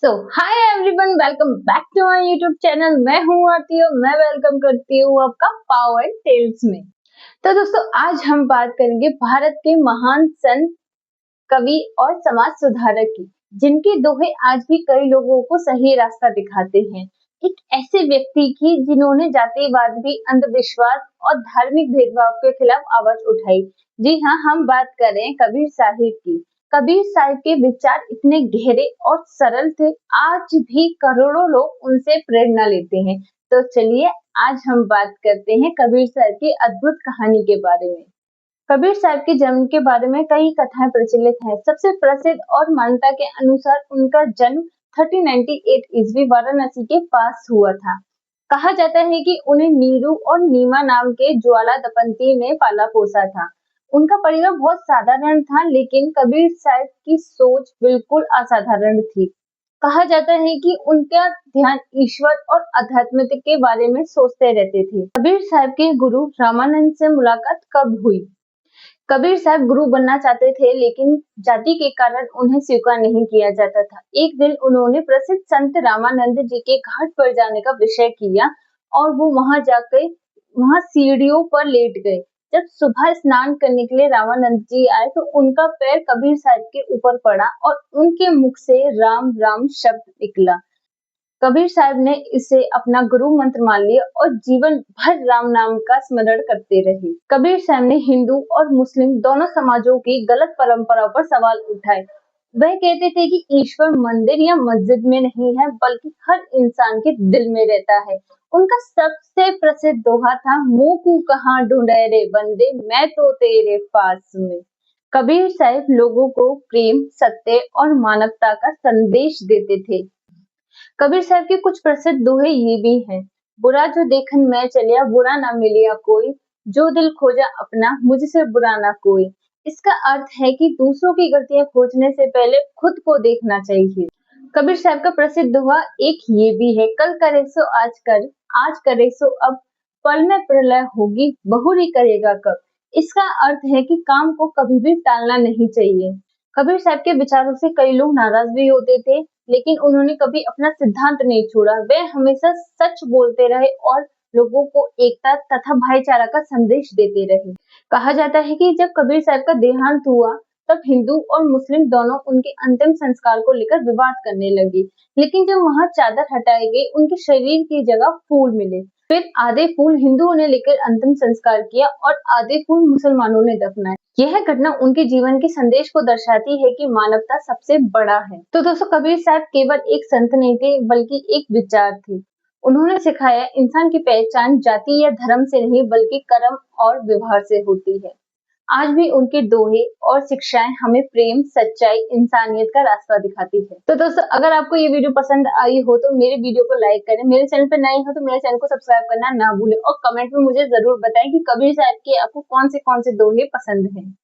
Hi everyone, welcome back to my YouTube channel. मैं हूँ आरती और मैं वेलकम करती हूँ आपका पाव एंड टेल्स में। तो दोस्तों, आज हम बात करेंगे भारत के महान संत, कवि और समाज सुधारक की, जिनके दोहे आज भी कई लोगों को सही रास्ता दिखाते हैं। एक ऐसे व्यक्ति की जिन्होंने जातिवाद भी, अंधविश्वास और धार्मिक भेदभाव के खिलाफ आवाज उठाई। जी हाँ, हम बात कर रहे हैं कबीर साहिब की। कबीर साहिब के विचार इतने गहरे और सरल थे, आज भी करोड़ों लोग उनसे प्रेरणा लेते हैं। तो चलिए, आज हम बात करते हैं कबीर साहिब की अद्भुत कहानी के बारे में। कबीर साहब के जन्म के बारे में कई कथाएं प्रचलित हैं। सबसे प्रसिद्ध और मान्यता के अनुसार उनका जन्म 1398 ईस्वी वाराणसी के पास हुआ था। कहा जाता है कि उन्हें नीरू और नीमा नाम के ज्वाला दंपति ने पाला पोसा था। उनका परिवार बहुत साधारण था, लेकिन कबीर साहब की सोच बिल्कुल असाधारण थी। कहा जाता है कि उनका ध्यान ईश्वर और अध्यात्म के बारे में सोचते रहते थे। कबीर साहब के गुरु रामानंद से मुलाकात कब हुई? कबीर साहब गुरु बनना चाहते थे, लेकिन जाति के कारण उन्हें स्वीकार नहीं किया जाता था। एक दिन उन्होंने प्रसिद्ध संत रामानंद जी के घाट पर जाने का विषय किया और वो वहां जाकर वहां सीढ़ियों पर लेट गए। जब सुबह स्नान करने के लिए रामानंद जी आए तो उनका पैर कबीर साहब के ऊपर पड़ा और उनके मुख से राम राम शब्द निकला। कबीर साहब ने इसे अपना गुरु मंत्र मान लिया और जीवन भर राम नाम का स्मरण करते रहे। कबीर साहब ने हिंदू और मुस्लिम दोनों समाजों की गलत परंपराओं पर सवाल उठाए। वह कहते थे कि ईश्वर मंदिर या मस्जिद में नहीं है, बल्कि हर इंसान के दिल में रहता है। उनका सबसे प्रसिद्ध दोहा था, मुंह को कहाँ ढूंढे रे बंदे, मैं तो तेरे पास में। कबीर साहब लोगों को प्रेम, सत्य और मानवता का संदेश देते थे। कबीर साहब के कुछ प्रसिद्ध दोहे ये भी हैं। बुरा जो देखन मैं चलिया, बुरा ना मिलिया कोई, जो दिल खोजा अपना, मुझसे बुरा ना कोई। इसका अर्थ है कि दूसरों की गलतियां खोजने से पहले खुद को देखना चाहिए। कबीर साहब का प्रसिद्ध दोहा एक ये भी है, कल करे सो आज कर, आज करे सो अब, पल में प्रलय होगी, बहुरी करेगा कब। इसका अर्थ है कि काम को कभी भी टालना नहीं चाहिए। कबीर साहब के विचारों से कई लोग नाराज भी होते थे, लेकिन उन्होंने कभी अपना सिद्धांत नहीं छोड़ा। वे हमेशा सच बोलते रहे और लोगों को एकता तथा भाईचारा का संदेश देते रहे। कहा जाता है कि जब कबीर साहब का देहांत हुआ, तब हिंदू और मुस्लिम दोनों उनके अंतिम संस्कार को लेकर विवाद करने लगे। लेकिन जब वहां चादर हटाई गई, उनके शरीर की जगह फूल मिले। फिर आधे फूल हिंदुओं ने लेकर अंतिम संस्कार किया और आधे फूल मुसलमानों ने दफनाए। यह घटना उनके जीवन के संदेश को दर्शाती है कि मानवता सबसे बड़ा है। तो दोस्तों, कबीर साहब केवल एक संत नहीं थे, बल्कि एक विचार थे। उन्होंने सिखाया, इंसान की पहचान जाति या धर्म से नहीं, बल्कि कर्म और व्यवहार से होती है। आज भी उनके दोहे और शिक्षाएं हमें प्रेम, सच्चाई, इंसानियत का रास्ता दिखाती है। तो दोस्तों, अगर आपको ये वीडियो पसंद आई हो तो मेरे वीडियो को लाइक करें। मेरे चैनल पर नए हो तो मेरे चैनल को सब्सक्राइब करना ना भूलें और कमेंट में मुझे जरूर बताएं कि कबीर साहब के आपको कौन से दोहे पसंद हैं।